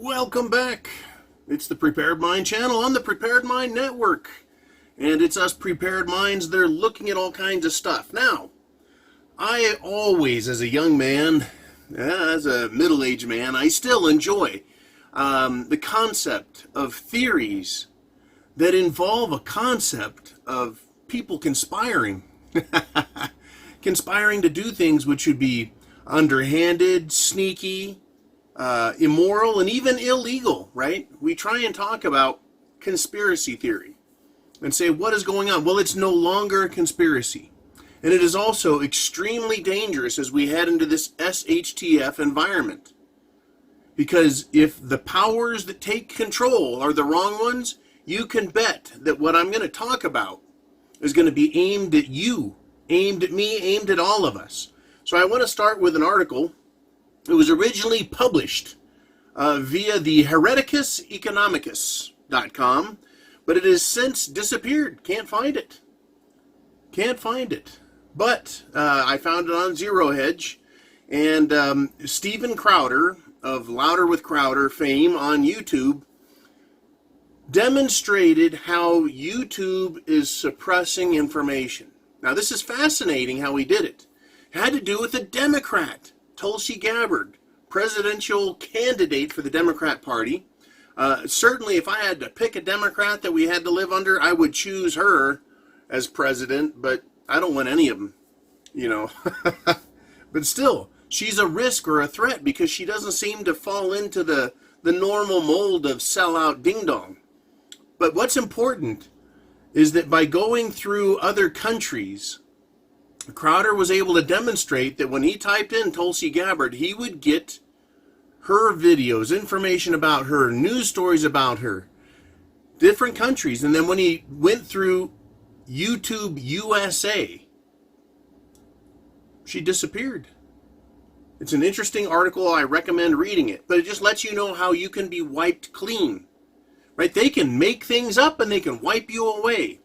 Welcome back. It's the Prepared Mind channel on the Prepared Mind Network. And it's us prepared minds that are looking at all kinds of stuff. Now, I always, as a young man, as a middle-aged man, I still enjoy the concept of theories that involve a concept of people conspiring. Conspiring to do things which would be underhanded, sneaky, immoral, and even illegal, right? We try and talk about conspiracy theory and say, what is going on? Well, it's no longer a conspiracy. And it is also extremely dangerous as we head into this SHTF environment. Because if the powers that take control are the wrong ones, you can bet that what I'm going to talk about is going to be aimed at you, aimed at me, aimed at all of us. So I want to start with an article. It was originally published via the hereticuseconomicus.com, but it has since disappeared. Can't find it. Can't find it. But I found it on Zero Hedge, and Stephen Crowder of Louder with Crowder fame on YouTube demonstrated how YouTube is suppressing information. Now, this is fascinating how he did it. It had to do with a Democrat, Tulsi Gabbard, presidential candidate for the Democrat Party. Certainly, if I had to pick a Democrat that we had to live under, I would choose her as president, but I don't want any of them, you know. But still, she's a risk or a threat because she doesn't seem to fall into the normal mold of sellout ding-dong. But what's important is that by going through other countries, Crowder was able to demonstrate that when he typed in Tulsi Gabbard, he would get her videos, information about her, news stories about her, different countries. And then when he went through YouTube USA, she disappeared. It's an interesting article. I recommend reading it. But it just lets you know how you can be wiped clean. Right? They can make things up and they can wipe you away.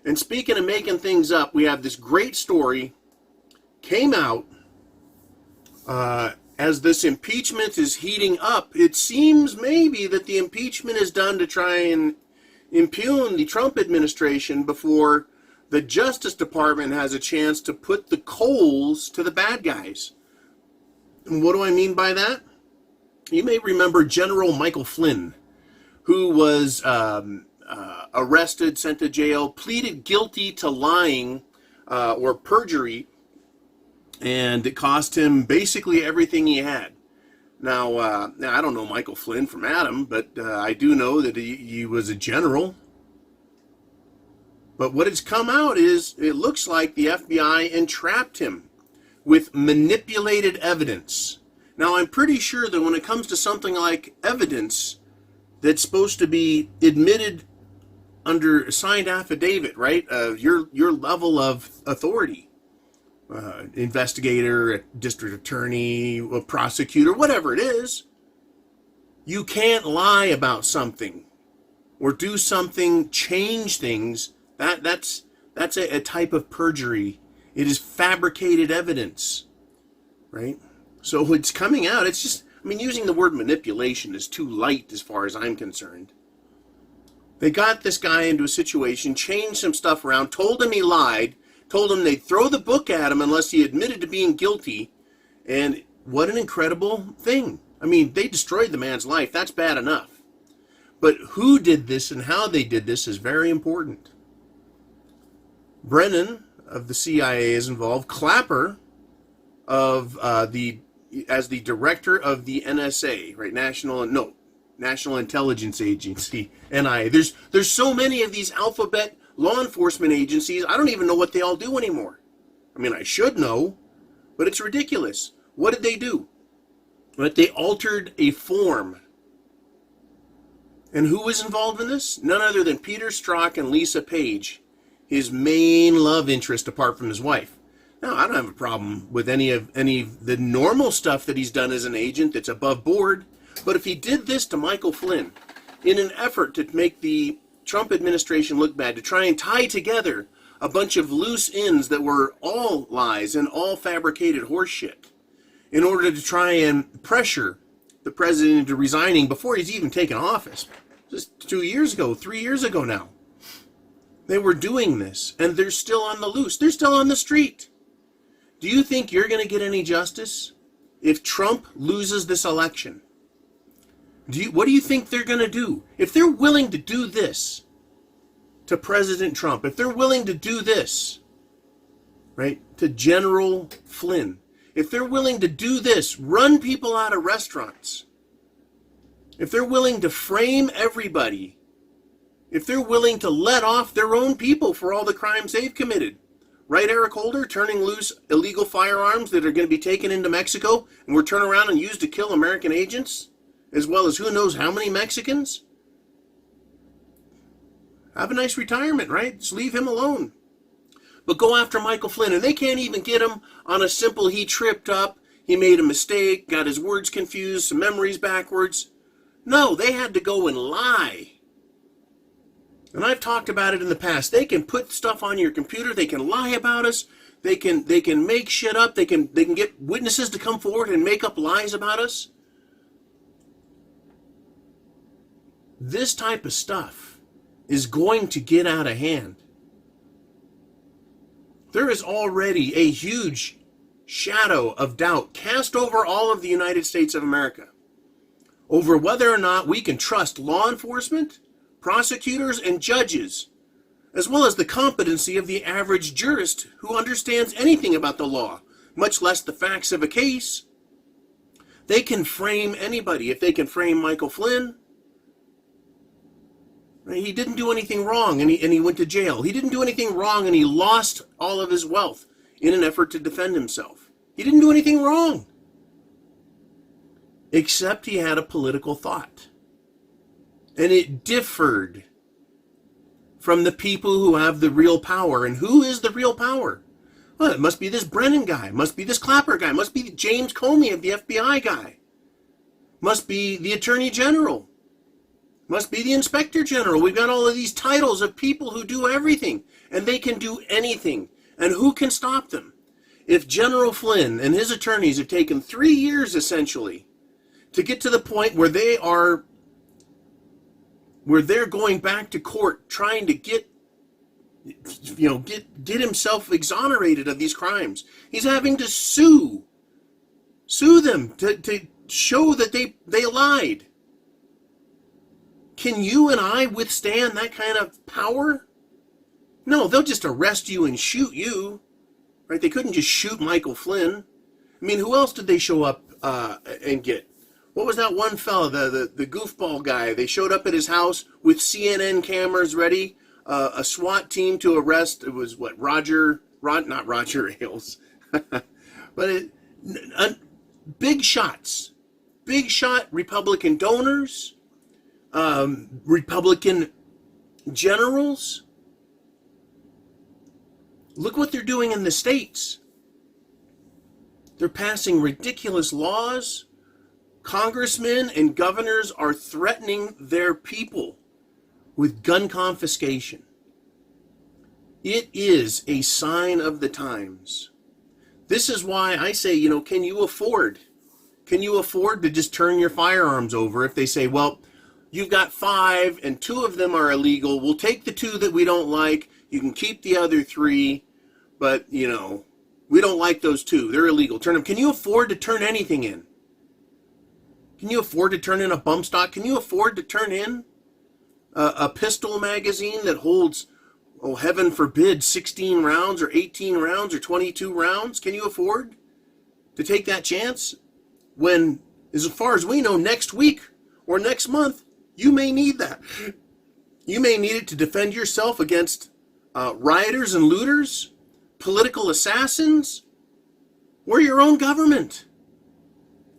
And speaking of making things up, we have this great story came out as this impeachment is heating up. It seems maybe that the impeachment is done to try and impugn the Trump administration before the Justice Department has a chance to put the coals to the bad guys. And what do I mean by that? You may remember General Michael Flynn, who was arrested, sent to jail, pleaded guilty to lying or perjury, and it cost him basically everything he had. Now I don't know Michael Flynn from Adam, but I do know that he was a general. But what has come out is it looks like the FBI entrapped him with manipulated evidence. Now, I'm pretty sure that when it comes to something like evidence that's supposed to be admitted under a signed affidavit, right? Your level of authority, investigator, a district attorney, a prosecutor, whatever it is, you can't lie about something or do something, change things. That's a type of perjury. It is fabricated evidence, right? So it's coming out. It's just, I mean, using the word manipulation is too light as far as I'm concerned. They got this guy into a situation, changed some stuff around, told him he lied, told him they'd throw the book at him unless he admitted to being guilty. And what an incredible thing. I mean, they destroyed the man's life. That's bad enough. But who did this and how they did this is very important. Brennan of the CIA is involved. Clapper of as the director of the NSA, right? National Intelligence Agency, NIA. There's so many of these alphabet law enforcement agencies, I don't even know what they all do anymore. I mean, I should know, but it's ridiculous. What did they do? But they altered a form. And who was involved in this? None other than Peter Strzok and Lisa Page, his main love interest apart from his wife. Now, I don't have a problem with any of the normal stuff that he's done as an agent that's above board. But if he did this to Michael Flynn in an effort to make the Trump administration look bad, to try and tie together a bunch of loose ends that were all lies and all fabricated horseshit, in order to try and pressure the president into resigning before he's even taken office. Just 2 years ago, 3 years ago now. They were doing this, and they're still on the loose. They're still on the street. Do you think you're going to get any justice if Trump loses this election? What do you think they're going to do? If they're willing to do this to President Trump, if they're willing to do this, right, to General Flynn, if they're willing to do this, run people out of restaurants, if they're willing to frame everybody, if they're willing to let off their own people for all the crimes they've committed, right, Eric Holder, turning loose illegal firearms that are going to be taken into Mexico and were turned around and used to kill American agents, as well as who knows how many Mexicans? Have a nice retirement, right? Just leave him alone. But go after Michael Flynn, and they can't even get him on a simple he tripped up, he made a mistake, got his words confused, some memories backwards. No, they had to go and lie. And I've talked about it in the past. They can put stuff on your computer, they can lie about us, they can make shit up, they can get witnesses to come forward and make up lies about us. This type of stuff is going to get out of hand. There is already a huge shadow of doubt cast over all of the United States of America over whether or not we can trust law enforcement, prosecutors, and judges, as well as the competency of the average jurist who understands anything about the law, much less the facts of a case. They can frame anybody. If they can frame Michael Flynn, he didn't do anything wrong and he went to jail. He didn't do anything wrong and he lost all of his wealth in an effort to defend himself. He didn't do anything wrong, except he had a political thought. And it differed from the people who have the real power. And who is the real power? Well, it must be this Brennan guy, must be this Clapper guy, must be James Comey of the FBI guy, must be the Attorney General, must be the Inspector General. We've got all of these titles of people who do everything, and they can do anything. And who can stop them? If General Flynn and his attorneys have taken 3 years, essentially, to get to the point where they're going back to court trying to get himself exonerated of these crimes, he's having to sue them to show that they lied. Can you and I withstand that kind of power? No, they'll just arrest you and shoot you. Right? They couldn't just shoot Michael Flynn. I mean, who else did they show up and get? What was that one fella, the goofball guy? They showed up at his house with CNN cameras ready, a SWAT team to arrest. It was what, not Roger Ailes, but big shot Republican donors, Republican generals. Look what they're doing in the states. They're passing ridiculous laws. Congressmen and governors are threatening their people with gun confiscation. It is a sign of the times. This is why I say, can you afford to just turn your firearms over if they say, well, you've got 5 and 2 of them are illegal. We'll take the 2 that we don't like. You can keep the other 3, but, we don't like those 2. They're illegal. Turn them. Can you afford to turn anything in? Can you afford to turn in a bump stock? Can you afford to turn in a pistol magazine that holds, oh, heaven forbid, 16 rounds or 18 rounds or 22 rounds? Can you afford to take that chance when, as far as we know, next week or next month, you may need that? You may need it to defend yourself against rioters and looters, political assassins, or your own government.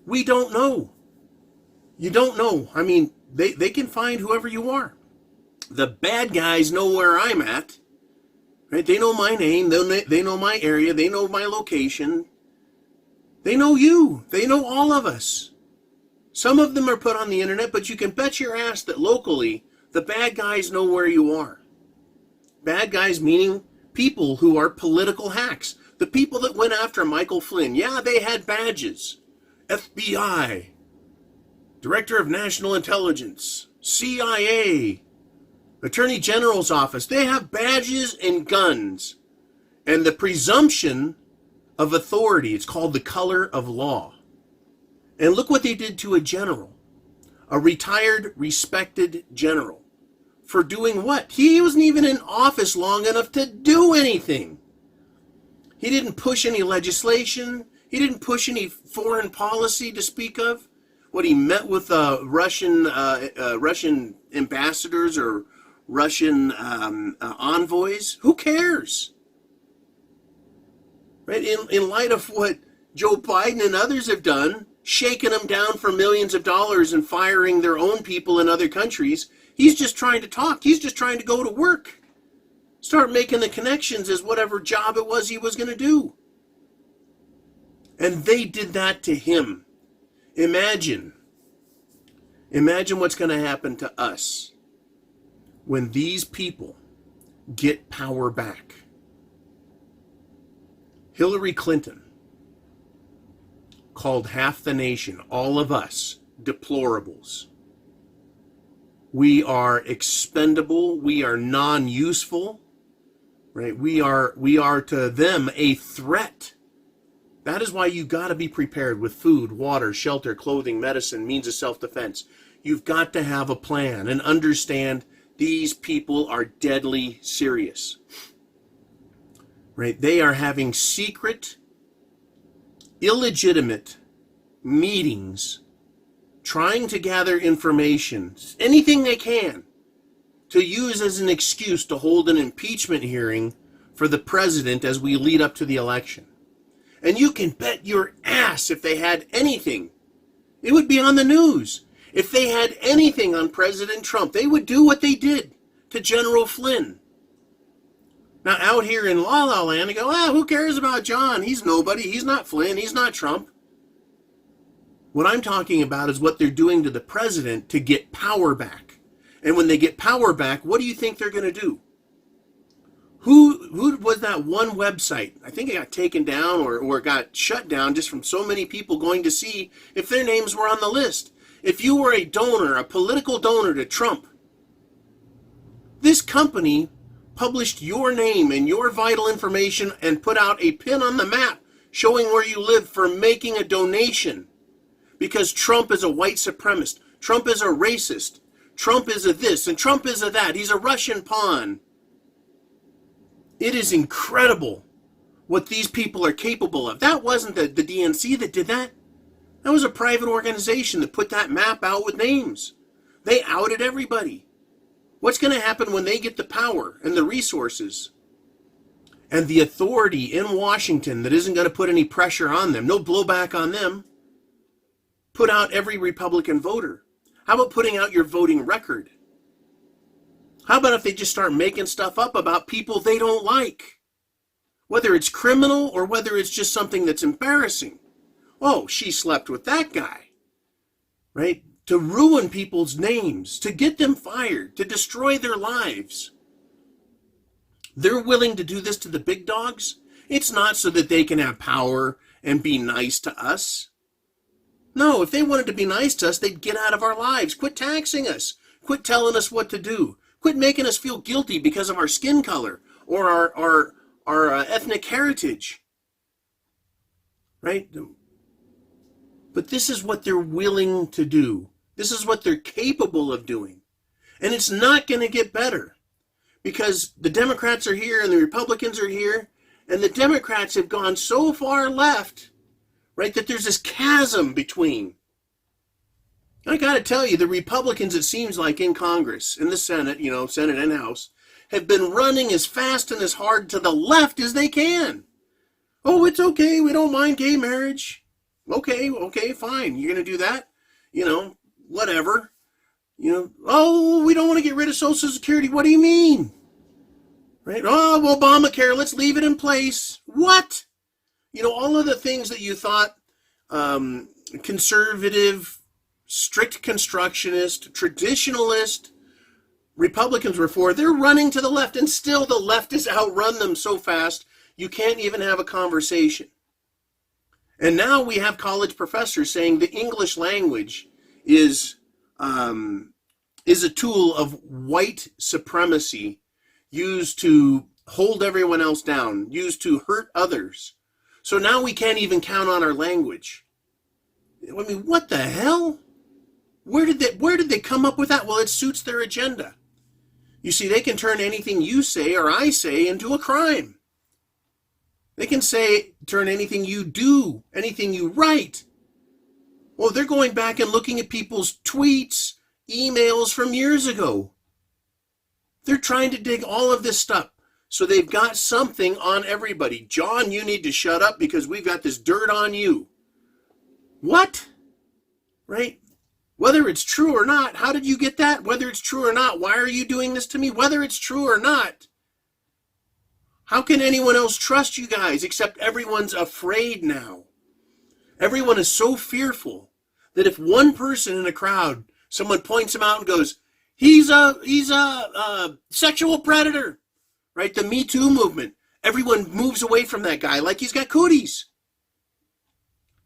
We don't know. You don't know. I mean, they can find whoever you are. The bad guys know where I'm at. Right? They know my name. They know my area. They know my location. They know you. They know all of us. Some of them are put on the internet, but you can bet your ass that locally, the bad guys know where you are. Bad guys meaning people who are political hacks. The people that went after Michael Flynn, yeah, they had badges. FBI. Director of National Intelligence, CIA, Attorney General's office. They have badges and guns. And the presumption of authority, it's called the color of law. And look what they did to a general, a retired, respected general. For doing what? He wasn't even in office long enough to do anything. He didn't push any legislation. He didn't push any foreign policy to speak of. What, he met with Russian ambassadors or Russian envoys? Who cares? Right? In light of what Joe Biden and others have done, shaking them down for millions of dollars and firing their own people in other countries, he's just trying to talk. He's just trying to go to work. Start making the connections as whatever job it was he was going to do. And they did that to him. Imagine what's going to happen to us when these people get power back. Hillary Clinton called half the nation, all of us, deplorables. We are expendable. We are non-useful. Right? We are to them a threat. That is why you got to be prepared with food, water, shelter, clothing, medicine, means of self-defense. You've got to have a plan and understand these people are deadly serious. Right? They are having secret, illegitimate meetings, trying to gather information, anything they can, to use as an excuse to hold an impeachment hearing for the president as we lead up to the election. And you can bet your ass if they had anything, it would be on the news. If they had anything on President Trump, they would do what they did to General Flynn. Now out here in La La Land, they go, who cares about John? He's nobody. He's not Flynn. He's not Trump. What I'm talking about is what they're doing to the president to get power back. And when they get power back, what do you think they're going to do? Who was that one website? I think it got taken down or got shut down just from so many people going to see if their names were on the list. If you were a donor, a political donor to Trump, this company published your name and your vital information and put out a pin on the map showing where you live for making a donation. Because Trump is a white supremacist. Trump is a racist. Trump is a this and Trump is a that. He's a Russian pawn. It is incredible what these people are capable of. That wasn't the DNC that did that. That was a private organization that put that map out with names. They outed everybody. What's going to happen when they get the power and the resources and the authority in Washington that isn't going to put any pressure on them, no blowback on them? Put out every Republican voter. How about putting out your voting record? How about if they just start making stuff up about people they don't like? Whether it's criminal or whether it's just something that's embarrassing. Oh, she slept with that guy. Right? To ruin people's names, to get them fired, to destroy their lives. They're willing to do this to the big dogs. It's not so that they can have power and be nice to us. No, if they wanted to be nice to us, they'd get out of our lives. Quit taxing us. Quit telling us what to do. Quit making us feel guilty because of our skin color or our ethnic heritage. Right? But this is what they're willing to do. This is what they're capable of doing. And it's not going to get better because the Democrats are here and the Republicans are here, and the Democrats have gone so far left, right, that there's this chasm between. I got to tell you, the Republicans, it seems like in Congress, in the Senate, Senate and House, have been running as fast and as hard to the left as they can. Oh, it's okay. We don't mind gay marriage. Okay, fine. You're going to do that? Whatever. Oh, we don't want to get rid of Social Security. What do you mean? Right? Oh, Obamacare, let's leave it in place. What? All of the things that you thought conservative, strict constructionist, traditionalist Republicans were for, they're running to the left, and still the left has outrun them so fast, you can't even have a conversation. And now we have college professors saying the English language is a tool of white supremacy used to hold everyone else down, used to hurt others. So now we can't even count on our language. I mean, what the hell? Where did they come up with that? Well, it suits their agenda. You see, they can turn anything you say or I say into a crime. They can turn anything you do, anything you write. Well, they're going back and looking at people's tweets, emails from years ago. They're trying to dig all of this stuff. So they've got something on everybody. John, you need to shut up because we've got this dirt on you. What? Right? Whether it's true or not, how did you get that? Whether it's true or not, why are you doing this to me? Whether it's true or not, how can anyone else trust you guys except everyone's afraid now? Everyone is so fearful that if one person in a crowd, someone points him out and goes, he's a sexual predator, right? The Me Too movement. Everyone moves away from that guy like he's got cooties.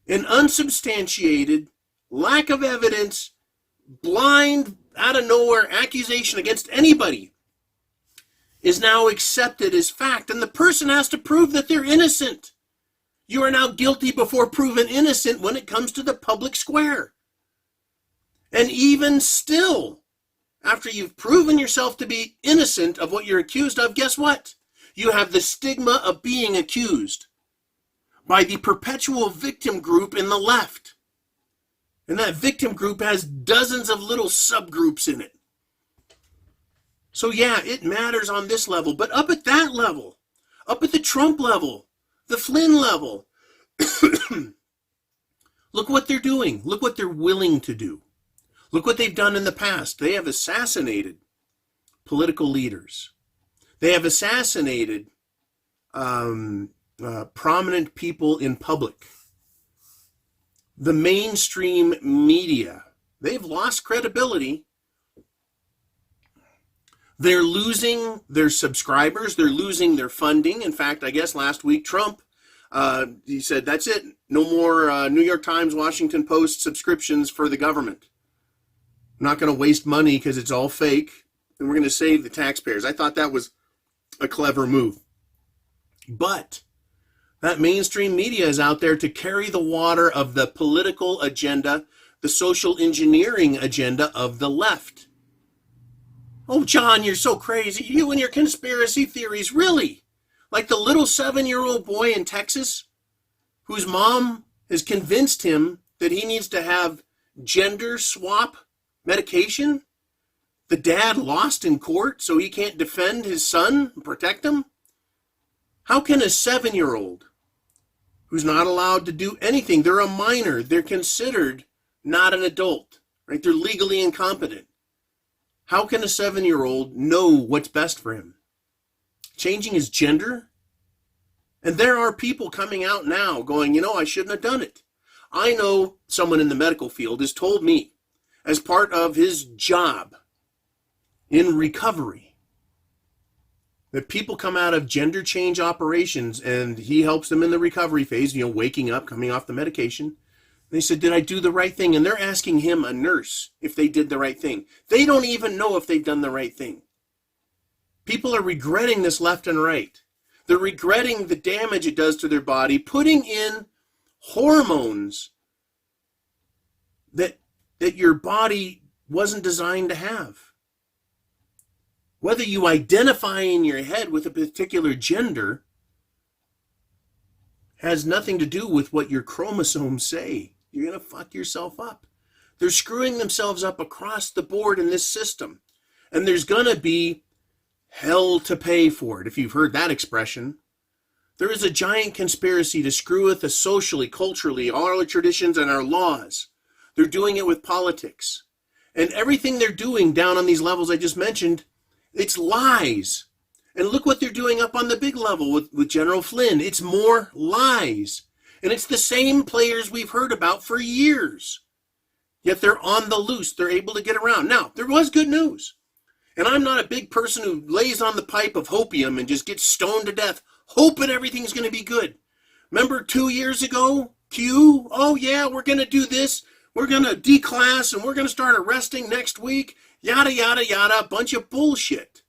An unsubstantiated, lack of evidence, blind, out of nowhere accusation against anybody is now accepted as fact, and the person has to prove that they're innocent. You are now guilty before proven innocent when it comes to the public square. And even still, after you've proven yourself to be innocent of what you're accused of, guess what? You have the stigma of being accused by the perpetual victim group in the left. And that victim group has dozens of little subgroups in it. So yeah, it matters on this level, but up at that level, up at the Trump level, the Flynn level, look what they're doing. Look what they're willing to do. Look what they've done in the past. They have assassinated political leaders. They have assassinated prominent people in public. The mainstream media, they've lost credibility. They're losing their subscribers. They're losing their funding. In fact, I guess last week, Trump, he said, that's it. No more New York Times, Washington Post subscriptions for the government. I'm not going to waste money because it's all fake, and we're going to save the taxpayers. I thought that was a clever move. But that mainstream media is out there to carry the water of the political agenda, the social engineering agenda of the left. Oh, John, you're so crazy. You and your conspiracy theories, really? Like the little 7-year-old boy in Texas whose mom has convinced him that he needs to have gender swap medication? The dad lost in court so he can't defend his son and protect him? How can a 7-year-old who's not allowed to do anything, they're a minor, they're considered not an adult, right? They're legally incompetent. How can a 7-year-old know what's best for him? Changing his gender? And there are people coming out now going, you know, I shouldn't have done it. I know someone in the medical field has told me, as part of his job in recovery, that people come out of gender change operations and he helps them in the recovery phase, you know, waking up, coming off the medication. They said, did I do the right thing? And they're asking him, a nurse, if they did the right thing. They don't even know if they've done the right thing. People are regretting this left and right. They're regretting the damage it does to their body, putting in hormones that your body wasn't designed to have. Whether you identify in your head with a particular gender has nothing to do with what your chromosomes say. You're going to fuck yourself up. They're screwing themselves up across the board in this system. And there's going to be hell to pay for it, if you've heard that expression. There is a giant conspiracy to screw with us socially, culturally, all our traditions and our laws. They're doing it with politics. And everything they're doing down on these levels I just mentioned, it's lies. And look what they're doing up on the big level with General Flynn. It's more lies. And it's the same players we've heard about for years. Yet they're on the loose. They're able to get around. Now, there was good news. And I'm not a big person who lays on the pipe of hopium and just gets stoned to death, hoping everything's going to be good. Remember 2 years ago, Q? Oh yeah, we're going to do this. We're going to declass and we're going to start arresting next week. Yada, yada, yada. A bunch of bullshit.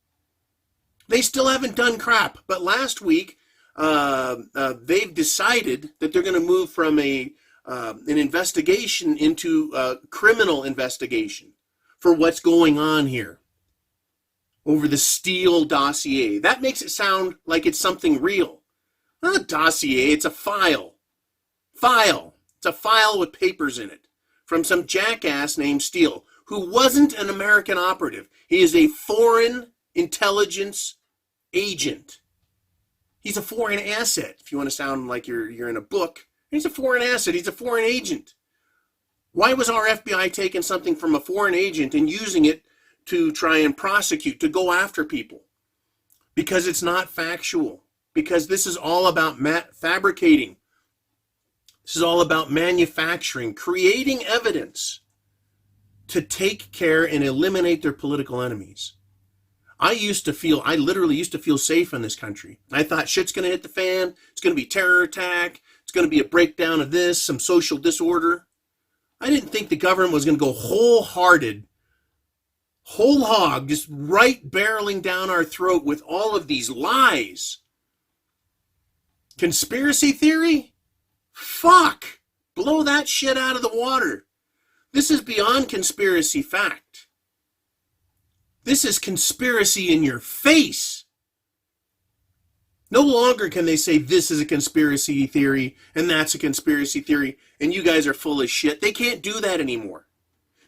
They still haven't done crap. But last week, they've decided that they're going to move from an investigation into a criminal investigation for what's going on here over the Steele dossier. That makes it sound like it's something real. Not a dossier, it's a file. It's a file with papers in it from some jackass named Steele, who wasn't an American operative. He is a foreign intelligence agent. He's a foreign asset, if you want to sound like you're in a book. He's a foreign asset. He's a foreign agent. Why was our FBI taking something from a foreign agent and using it to try and prosecute, to go after people? Because it's not factual. Because this is all about fabricating. This is all about manufacturing, creating evidence to take care and eliminate their political enemies. I literally used to feel safe in this country. I thought shit's going to hit the fan. It's going to be a terror attack. It's going to be a breakdown of this, some social disorder. I didn't think the government was going to go whole hog, just right barreling down our throat with all of these lies. Conspiracy theory? Fuck! Blow that shit out of the water. This is beyond conspiracy fact. This is conspiracy in your face. No longer can they say this is a conspiracy theory and that's a conspiracy theory and you guys are full of shit. They can't do that anymore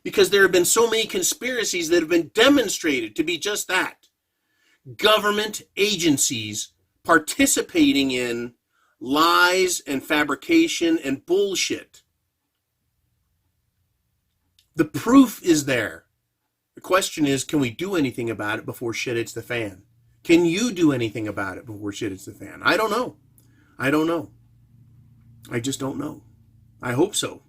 because there have been so many conspiracies that have been demonstrated to be just that. Government agencies participating in lies and fabrication and bullshit. The proof is there. The question is, can we do anything about it before shit hits the fan? Can you do anything about it before shit hits the fan? I don't know. I just don't know. I hope so.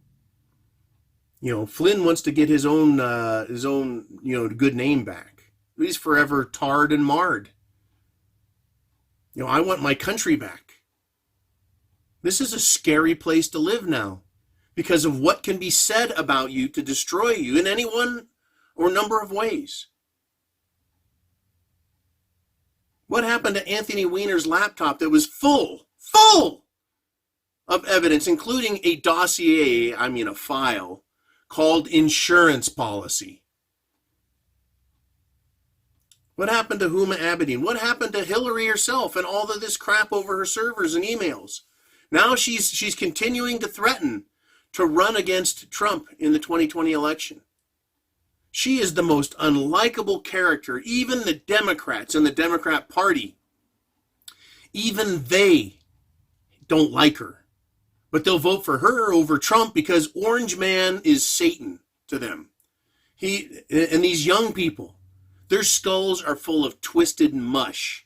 Flynn wants to get his own good name back. He's forever tarred and marred. I want my country back. This is a scary place to live now because of what can be said about you to destroy you in any one or number of ways. What happened to Anthony Weiner's laptop that was full of evidence, including a dossier, a file, called insurance policy? What happened to Huma Abedin? What happened to Hillary herself and all of this crap over her servers and emails? Now she's continuing to threaten to run against Trump in the 2020 election. She is the most unlikable character. Even the Democrats and the Democrat Party, even they don't like her. But they'll vote for her over Trump because Orange Man is Satan to them. And these young people, their skulls are full of twisted mush.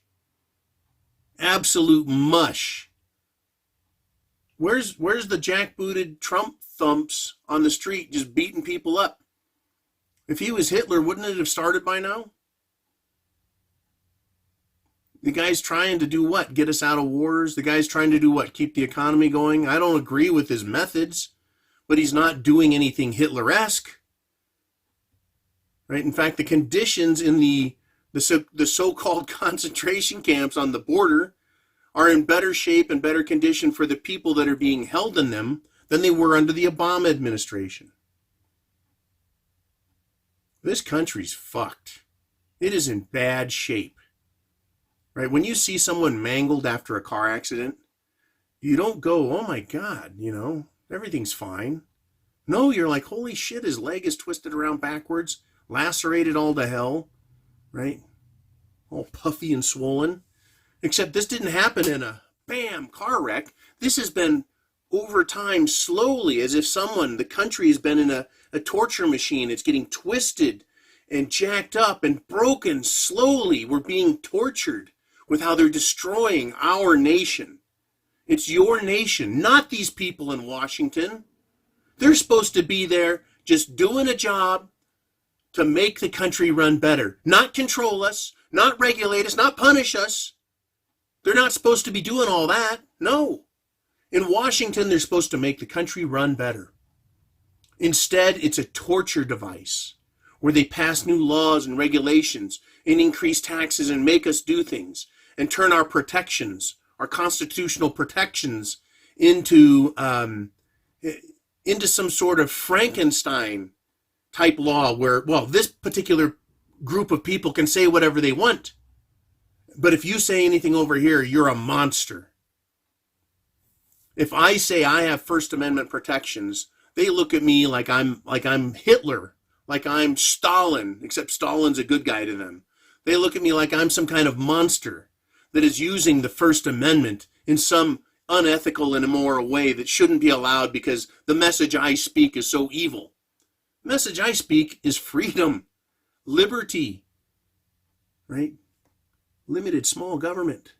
Absolute mush. Where's the jackbooted Trump thumps on the street just beating people up? If he was Hitler, wouldn't it have started by now? The guy's trying to do what? Get us out of wars? The guy's trying to do what? Keep the economy going? I don't agree with his methods, but he's not doing anything Hitler-esque. Right? In fact, the conditions in the so-called concentration camps on the border are in better shape and better condition for the people that are being held in them than they were under the Obama administration. This country's fucked. It is in bad shape. Right? When you see someone mangled after a car accident, you don't go, oh my God, everything's fine. No, you're like, holy shit, his leg is twisted around backwards, lacerated all to hell, right? All puffy and swollen. Except this didn't happen in a bam car wreck. This has been over time slowly, as if the country has been in a torture machine. It's getting twisted and jacked up and broken slowly. We're being tortured with how they're destroying our nation. It's your nation, not these people in Washington. They're supposed to be there just doing a job to make the country run better, not control us, not regulate us, not punish us. They're not supposed to be doing all that. No. In Washington, they're supposed to make the country run better. Instead, it's a torture device where they pass new laws and regulations and increase taxes and make us do things and turn our protections, our constitutional protections, into some sort of Frankenstein type law where, well, this particular group of people can say whatever they want. But if you say anything over here, you're a monster. If I say I have First Amendment protections, they look at me like I'm Hitler, like I'm Stalin, except Stalin's a good guy to them. They look at me like I'm some kind of monster that is using the First Amendment in some unethical and immoral way that shouldn't be allowed because the message I speak is so evil. The message I speak is freedom, liberty, right? Limited small government.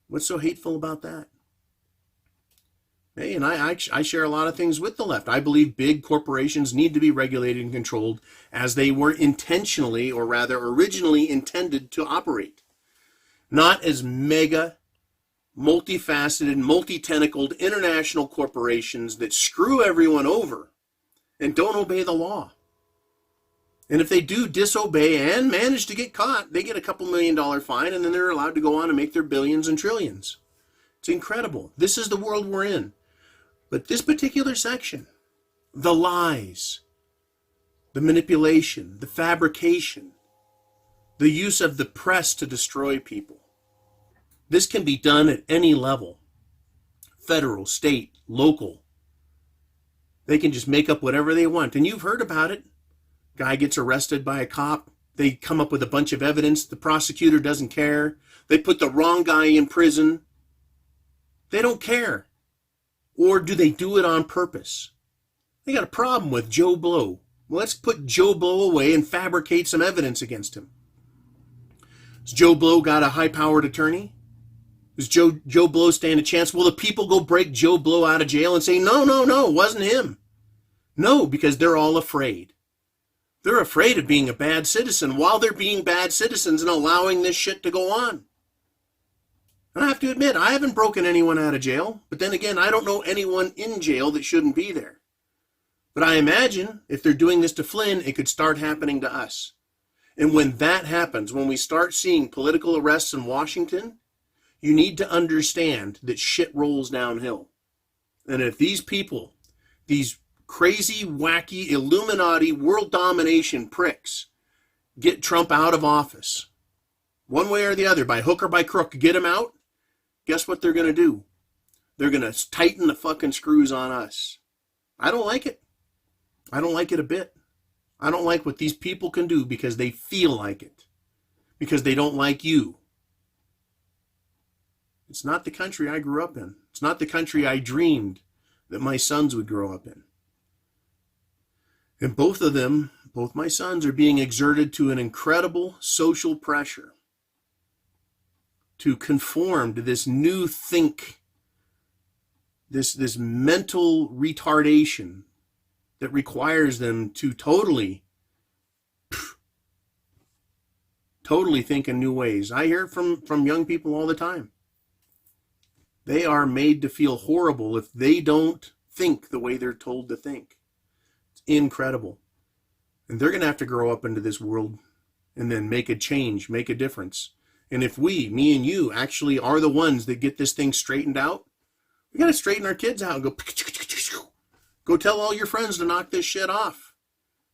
What's so hateful about that? Hey, and I share a lot of things with the left. I believe big corporations need to be regulated and controlled as they were intentionally, or rather originally intended to operate. Not as mega, multifaceted, multi-tentacled international corporations that screw everyone over and don't obey the law. And if they do disobey and manage to get caught, they get a couple $1 million fine and then they're allowed to go on and make their billions and trillions. It's incredible. This is the world we're in. But this particular section, the lies, the manipulation, the fabrication, the use of the press to destroy people, this can be done at any level, federal, state, local. They can just make up whatever they want. And you've heard about it. Guy gets arrested by a cop. They come up with a bunch of evidence. The prosecutor doesn't care. They put the wrong guy in prison. They don't care. Or do they do it on purpose? They got a problem with Joe Blow. Well, let's put Joe Blow away and fabricate some evidence against him. Has Joe Blow got a high-powered attorney? Does Joe Blow stand a chance? Will the people go break Joe Blow out of jail and say, no, it wasn't him? No, because they're all afraid. They're afraid of being a bad citizen while they're being bad citizens and allowing this shit to go on. And I have to admit, I haven't broken anyone out of jail. But then again, I don't know anyone in jail that shouldn't be there. But I imagine if they're doing this to Flynn, it could start happening to us. And when that happens, when we start seeing political arrests in Washington, you need to understand that shit rolls downhill. And if these people, these crazy, wacky, Illuminati, world domination pricks, get Trump out of office, one way or the other, by hook or by crook, get him out, guess what they're going to do? They're going to tighten the fucking screws on us. I don't like it. I don't like it a bit. I don't like what these people can do because they feel like it. Because they don't like you. It's not the country I grew up in. It's not the country I dreamed that my sons would grow up in. And both of them, both my sons, are being exerted to an incredible social pressure to conform to this new think, this mental retardation that requires them to totally think in new ways. I hear it from young people all the time. They are made to feel horrible if they don't think the way they're told to think. It's incredible. And they're going to have to grow up into this world and then make a change, make a difference. And if we, me and you, actually are the ones that get this thing straightened out, we got to straighten our kids out and go tell all your friends to knock this shit off.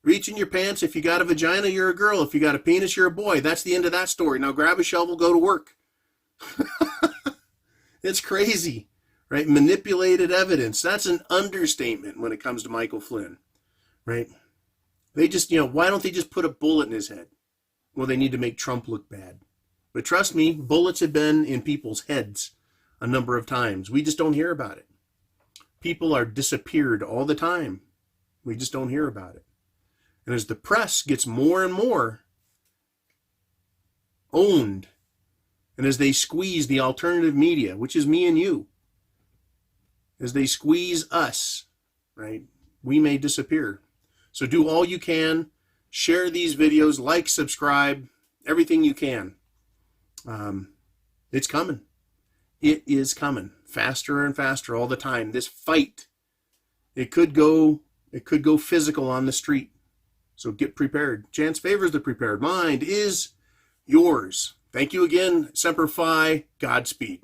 Reach in your pants. If you got a vagina, you're a girl. If you got a penis, you're a boy. That's the end of that story. Now grab a shovel, go to work. It's crazy, right? Manipulated evidence. That's an understatement when it comes to Michael Flynn, right? They just, why don't they just put a bullet in his head? Well, they need to make Trump look bad. But trust me, bullets have been in people's heads a number of times. We just don't hear about it. People are disappeared all the time. We just don't hear about it. And as the press gets more and more owned, and as they squeeze the alternative media, which is me and you, as they squeeze us, right, we may disappear. So do all you can. Share these videos, like, subscribe, everything you can. It's coming. It is coming faster and faster all the time. This fight It could go physical on the street. So get prepared. Chance favors the prepared. Mind is yours. Thank you again. Semper Fi. Godspeed.